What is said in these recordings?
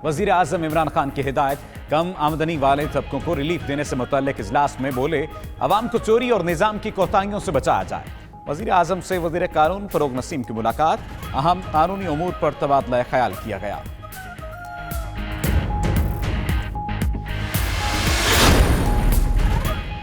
वजीर आजम इमरान खान की हिदायत, कम आमदनी वाले तबकों को रिलीफ देने से मुतल्लिक इजलास में बोले, अवाम को चोरी और निजाम की कोताहियों से बचाया जाए। वजीर आजम से वजीर कानून फरोग नसीम की मुलाकात, अहम कानूनी उमूर पर तबादला ख्याल किया गया।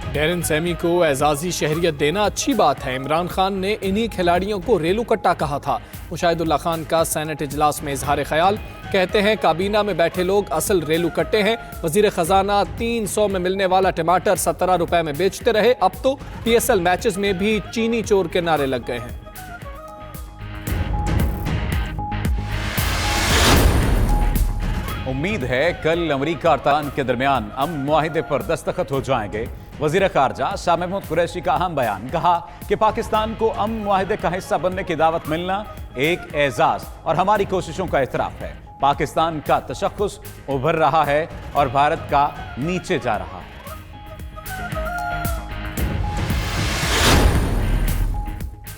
डैरन सैमी को एजाजी शहरियत देना अच्छी बात है। इमरान खान ने इन्हीं खिलाड़ियों को रेलू कट्टा कहा था। मुशाहिदुल्लाह खान का सेनेट इजलास में इजहार ख्याल, कहते हैं काबीना में बैठे लोग असल रेलू कट्टे हैं। वजीर खजाना 300 में मिलने वाला टमाटर 17 रुपए में बेचते रहे, अब तो PSL मैचेस में भी चीनी चोर के नारे लग गए हैं। उम्मीद है कल अमरीका और तालिबान के दरमियान अमन मुआहिदे पर दस्तखत हो जाएंगे। वजीर खारजा शाह महमूद कुरैशी का अहम बयान, कहा कि पाकिस्तान को अमन मुआहिदे का हिस्सा बनने की दावत मिलना एक एजाज और हमारी कोशिशों का एतराफ है। पाकिस्तान का तशख्खुस उभर रहा है और भारत का नीचे जा रहा है।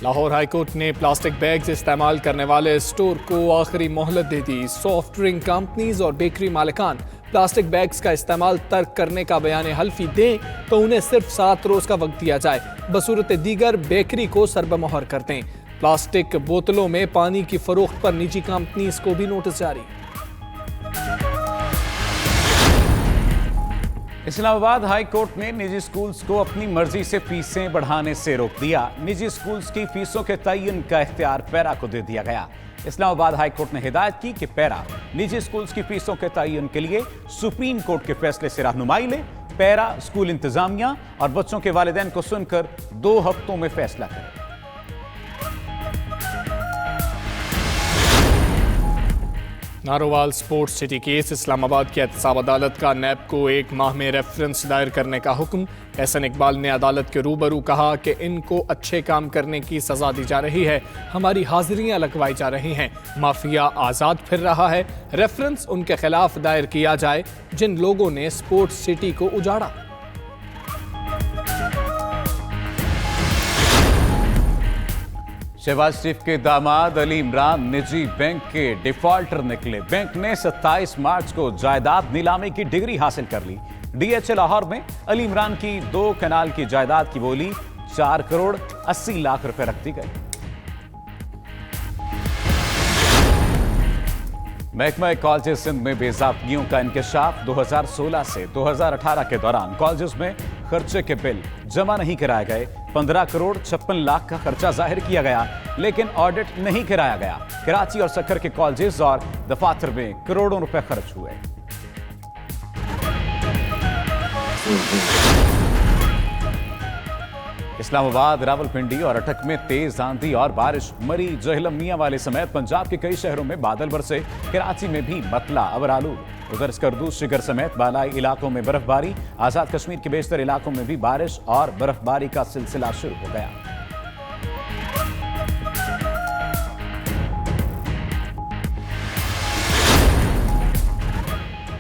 लाहौर हाईकोर्ट ने प्लास्टिक बैग्स इस्तेमाल करने वाले स्टोर को आखिरी मोहलत दे दी। सॉफ्ट ड्रिंक कंपनीज और बेकरी मालिकान प्लास्टिक बैग्स का इस्तेमाल तर्क करने का बयान हल्फी दें तो उन्हें सिर्फ 7 रोज का वक्त दिया जाए। बसूरत दीगर बेकरी को सरबमोहर कर दें। प्लास्टिक बोतलों में पानी की फरोख्त पर निजी कंपनीज को भी नोटिस जारी। इस्लामाबाद हाई कोर्ट ने निजी स्कूल्स को अपनी मर्जी से फीसें बढ़ाने से रोक दिया। निजी स्कूल्स की फीसों के तयन का इख्तियार पैरा को दे दिया गया। इस्लामाबाद हाई कोर्ट ने हिदायत की कि पैरा निजी स्कूल्स की फीसों के तयन के लिए सुप्रीम कोर्ट के फैसले से रहनुमाई ले। पैरा स्कूल इंतजामिया और बच्चों के वालिदैन को सुनकर 2 हफ्तों में फैसला करे। Narowal sports city case, Islamabad की एहतसाब अदालत का नैब को 1 माह में रेफरेंस दायर करने का हुक्म। एहसन इकबाल ने अदालत के रूबरू कहा कि इनको अच्छे काम करने की सजा दी जा रही है, हमारी हाजिरियां लगवाई जा रही हैं, माफिया आज़ाद फिर रहा है। रेफरेंस उनके खिलाफ दायर किया जाए जिन लोगों ने स्पोर्ट्स सिटी को उजाड़ा। शहबाज शरीफ के दामाद अली इमरान निजी बैंक के डिफॉल्टर निकले। बैंक ने 27 मार्च को जायदाद नीलामी की डिग्री हासिल कर ली। DHA लाहौर में अली इमरान की 2 कनाल की जायदाद की बोली 4 करोड़ 80 लाख रुपए रख दी गई। महकमा कॉलेज सिंध में बेज़ाब्तियों का इंकशाफ। 2016 से 2018 के दौरान कॉलेज में खर्चे के बिल जमा नहीं कराए गए। 15 करोड़ 56 लाख का खर्चा जाहिर किया गया, लेकिन ऑडिट नहीं कराया गया। कराची और सक्खर के कॉलेजेस और दफातर में करोड़ों रुपए खर्च हुए। इस्लामाबाद, रावलपिंडी और अटक में तेज आंधी और बारिश। मरी, जहलम, मियां वाले समेत पंजाब के कई शहरों में बादल बरसे। कराची में भी मतला अबरालू। उधर स्कर्दू, शिगर समेत बालाई इलाकों में बर्फबारी। आजाद कश्मीर के बेशतर इलाकों में भी बारिश और बर्फबारी का सिलसिला शुरू हो गया।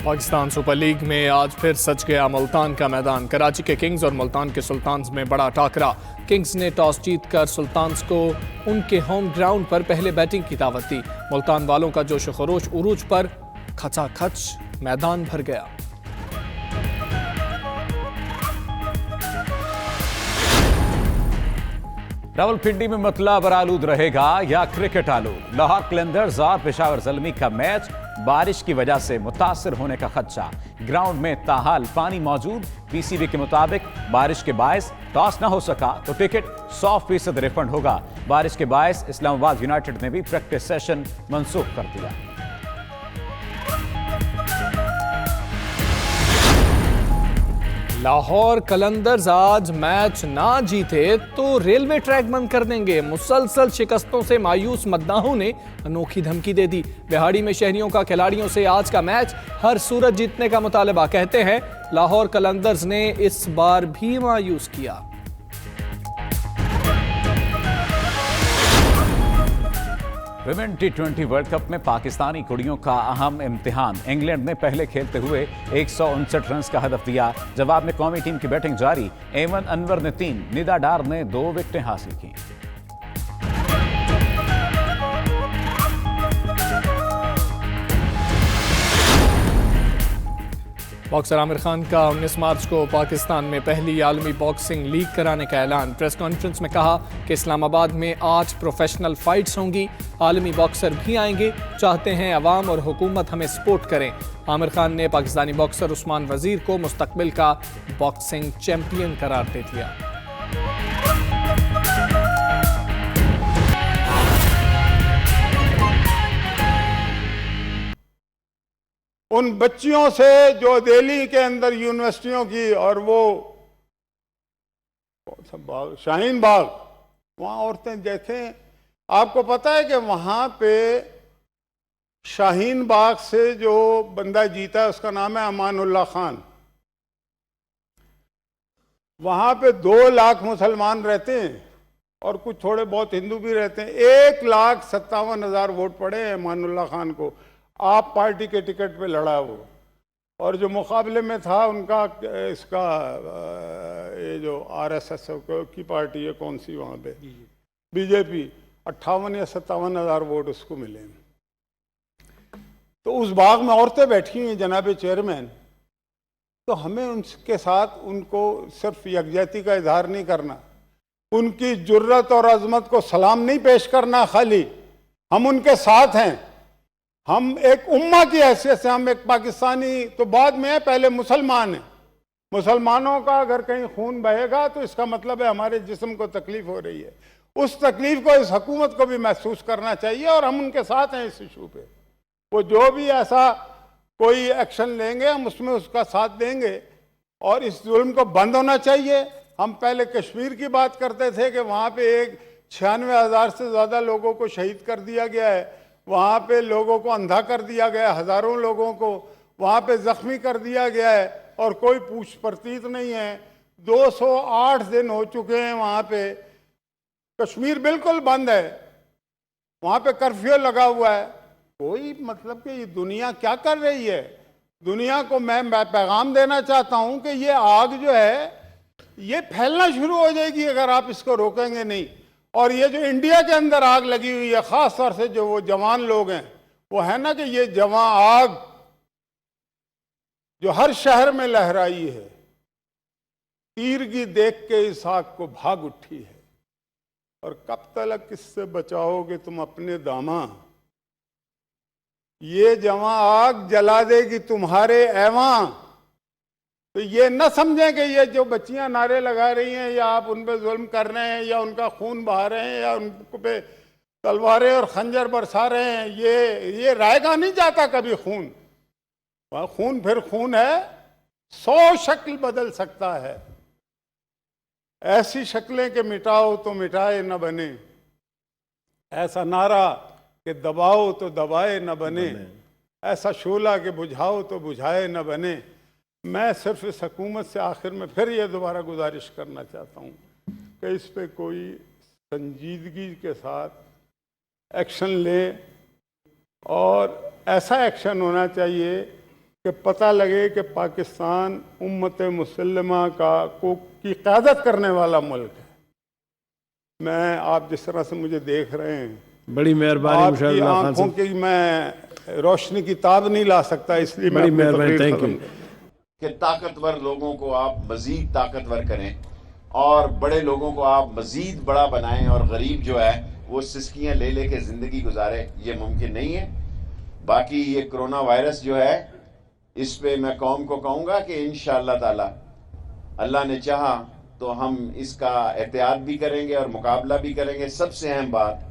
पाकिस्तान सुपर लीग में आज फिर सज गया मुल्तान का मैदान। कराची के किंग्स और मुल्तान के सुल्तान्स में बड़ा टाकरा। किंग्स ने टॉस जीतकर सुल्तान्स को उनके होम ग्राउंड पर पहले बैटिंग की दावत दी। मुल्तान वालों का जोश खरोश उरूज पर, खचाखच मैदान भर गया। रावलपिंडी में मतला बरालूद रहेगा या क्रिकेट आलूद। लाहौर कलंदर्स और पेशावर ज़ल्मी का मैच बारिश की वजह से मुतासिर होने का खदशा। ग्राउंड में ताहाल पानी मौजूद। PCB के मुताबिक बारिश के बायस टॉस न हो सका तो टिकट 100% रिफंड होगा। बारिश के बायस इस्लामाबाद यूनाइटेड ने भी प्रैक्टिस सेशन मंसूख कर दिया। लाहौर कलंदर्स आज मैच ना जीते तो रेलवे ट्रैक बंद कर देंगे। मुसलसल शिकस्तों से मायूस मद्दाहों ने अनोखी धमकी दे दी। बिहाड़ी में शहरियों का खिलाड़ियों से आज का मैच हर सूरत जीतने का मुतालबा। कहते हैं लाहौर कलंदर्स ने इस बार भी मायूस किया। विमेन T20 वर्ल्ड कप में पाकिस्तानी कुड़ियों का अहम इम्तिहान। इंग्लैंड ने पहले खेलते हुए 159 रन का हदफ दिया। जवाब में कौमी टीम की बैटिंग जारी। एमन अनवर ने 3, निदा डार ने 2 विकेटें हासिल की। बॉक्सर आमिर खान का 19 मार्च को पाकिस्तान में पहली आलमी बॉक्सिंग लीग कराने का ऐलान। प्रेस कॉन्फ्रेंस में कहा कि इस्लामाबाद में 8 प्रोफेशनल फाइट्स होंगी, आलमी बॉक्सर भी आएंगे, चाहते हैं अवाम और हुकूमत हमें सपोर्ट करें। आमिर खान ने पाकिस्तानी बॉक्सर उस्मान वजीर को मुस्तकबिल का बॉक्सिंग चैंपियन करार दे दिया। उन बच्चियों से जो दिल्ली के अंदर यूनिवर्सिटियों की और वो बाग, शाहीन बाग, वहाँ औरतें देखें। आपको पता है कि वहाँ पे शाहीन बाग से जो बंदा जीता है उसका नाम है अमानुल्लाह खान। वहाँ पे 2 लाख मुसलमान रहते हैं और कुछ थोड़े बहुत हिंदू भी रहते हैं। 1,57,000 वोट पड़े हैं अमानुल्लाह खान को। आप पार्टी के टिकट पे लड़ा वो, और जो मुकाबले में था उनका इसका ये जो आरएसएस की पार्टी है, कौन सी वहाँ पे, बीजेपी, 58 या 57,000 वोट उसको मिले। तो उस बाग में औरतें बैठी हैं जनाब चेयरमैन, तो हमें उनके साथ उनको सिर्फ यकजहती का इजहार नहीं करना, उनकी जुर्रत और अजमत को सलाम नहीं पेश करना, खाली हम उनके साथ हैं। हम एक उम्मा की हैसियत से, हम एक पाकिस्तानी तो बाद में है, पहले मुसलमान हैं। मुसलमानों का अगर कहीं खून बहेगा तो इसका मतलब है हमारे जिस्म को तकलीफ हो रही है। उस तकलीफ को इस हुकूमत को भी महसूस करना चाहिए और हम उनके साथ हैं इस इशू पे। वो जो भी ऐसा कोई एक्शन लेंगे हम उसमें उसका साथ देंगे और इस जुल्म को बंद होना चाहिए। हम पहले कश्मीर की बात करते थे कि वहाँ पे 96,000 से ज़्यादा लोगों को शहीद कर दिया गया है, वहाँ पे लोगों को अंधा कर दिया गया, हज़ारों लोगों को वहाँ पे ज़ख्मी कर दिया गया है और कोई पूछ परतीत नहीं है। 208 दिन हो चुके हैं वहाँ पे। कश्मीर बिल्कुल बंद है, वहाँ पे कर्फ्यू लगा हुआ है। कोई मतलब कि ये दुनिया क्या कर रही है? दुनिया को मैं पैगाम देना चाहता हूँ कि ये आग जो है ये फैलना शुरू हो जाएगी अगर आप इसको रोकेंगे नहीं। और ये जो इंडिया के अंदर आग लगी हुई है, ख़ास तौर से जो वो जवान लोग हैं, वो है ना कि ये जवान आग जो हर शहर में लहराई है, तीरगी देख के इस आग को भाग उठी है। और कब तक इससे बचाओगे तुम अपने दामा, ये जवां आग जला देगी तुम्हारे ऐवां। तो ये न समझें कि ये जो बच्चियां नारे लगा रही हैं या आप उन पे जुल्म कर रहे हैं या उनका खून बहा रहे हैं या उन पे तलवारें और खंजर बरसा रहे हैं, ये रायगा नहीं जाता कभी खून। वह खून फिर खून है, 100 शक्ल बदल सकता है। ऐसी शक्लें कि मिटाओ तो मिटाए न बने, ऐसा नारा कि दबाओ तो दबाए न बने, ऐसा शोला कि बुझाओ तो बुझाए न बने। मैं सिर्फ इस हुकूमत से आखिर में फिर ये दोबारा गुजारिश करना चाहता हूँ कि इस पे कोई संजीदगी के साथ एक्शन ले और ऐसा एक्शन होना चाहिए कि पता लगे कि पाकिस्तान उम्मत मुसल्लमा की क़यादत करने वाला मुल्क है। मैं आप जिस तरह से मुझे देख रहे हैं, बड़ी मेहरबानी, आपकी आंखों की मैं रोशनी की ताब नहीं ला सकता, इसलिए बड़ी मेहरबानी, थैंक यू। कि ताकतवर लोगों को आप मजीद ताकतवर करें और बड़े लोगों को आप मजीद बड़ा बनाएं और गरीब जो है वो सिस्कियां ले लेके जिंदगी गुजारे, ये मुमकिन नहीं है। बाकी ये कोरोना वायरस जो है, इस पे मैं कौम को कहूँगा कि इंशाअल्लाह ताला अल्लाह ने चाहा तो हम इसका एहतियात भी करेंगे और मुकाबला भी करेंगे। सबसे अहम बात,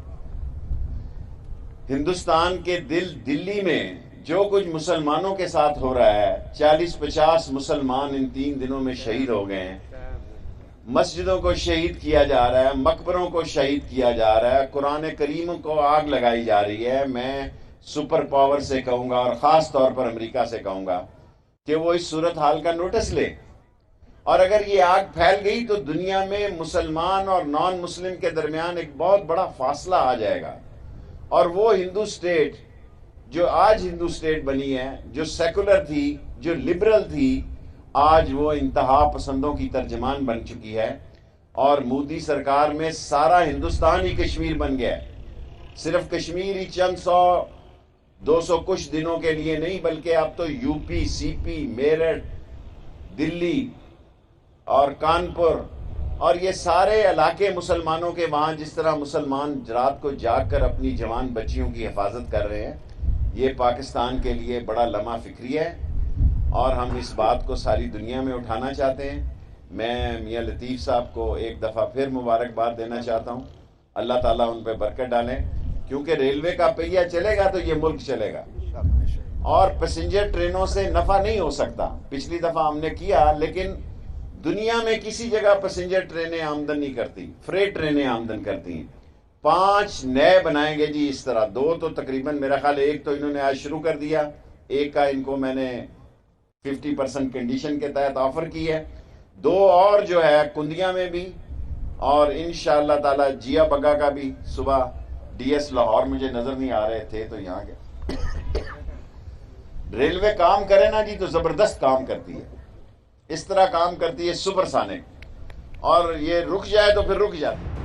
हिंदुस्तान के दिल्ली में जो कुछ मुसलमानों के साथ हो रहा है, 40-50 मुसलमान इन 3 दिनों में शहीद हो गए हैं। मस्जिदों को शहीद किया जा रहा है, मकबरों को शहीद किया जा रहा है, कुरान करीम को आग लगाई जा रही है। मैं सुपर पावर से कहूँगा और ख़ास तौर पर अमेरिका से कहूँगा कि वो इस सूरत हाल का नोटिस ले, और अगर ये आग फैल गई तो दुनिया में मुसलमान और नॉन मुस्लिम के दरमियान एक बहुत बड़ा फासला आ जाएगा। और वो हिंदू स्टेट जो आज हिंदू स्टेट बनी है, जो सेकुलर थी, जो लिबरल थी, आज वो इंतहा पसंदों की तर्जमान बन चुकी है। और मोदी सरकार में सारा हिंदुस्तान ही कश्मीर बन गया है। सिर्फ कश्मीर ही चंद 100 200 कुछ दिनों के लिए नहीं, बल्कि अब तो यूपी, सीपी, मेरठ, दिल्ली और कानपुर और ये सारे इलाके मुसलमानों के, वहाँ जिस तरह मुसलमान रात को जाग कर अपनी जवान बच्चियों की हिफाजत कर रहे हैं, ये पाकिस्तान के लिए बड़ा लम्हा फिक्री है और हम इस बात को सारी दुनिया में उठाना चाहते हैं। मैं मियां लतीफ़ साहब को एक दफ़ा फिर मुबारकबाद देना चाहता हूँ। अल्लाह ताला उन पर बरकत डालें, क्योंकि रेलवे का पहिया चलेगा तो ये मुल्क चलेगा और पैसेंजर ट्रेनों से नफ़ा नहीं हो सकता। पिछली दफ़ा हमने किया, लेकिन दुनिया में किसी जगह पैसेंजर ट्रेनें आमदन नहीं करती, फ्रेट ट्रेनें आमदन करती हैं। 5 नए बनाएंगे जी इस तरह। 2 तो तकरीबन मेरा ख्याल, एक तो इन्होंने आज शुरू कर दिया, एक का इनको मैंने 50% कंडीशन के तहत ऑफर की है। 2 और जो है कुंदिया में भी और इंशाअल्लाह ताला जिया बग्गा का भी। सुबह डीएस लाहौर मुझे नजर नहीं आ रहे थे तो यहाँ गए। रेलवे काम करे ना जी तो जबरदस्त काम करती है, इस तरह काम करती है सुपरसोनिक, और ये रुक जाए तो फिर रुक जाती है।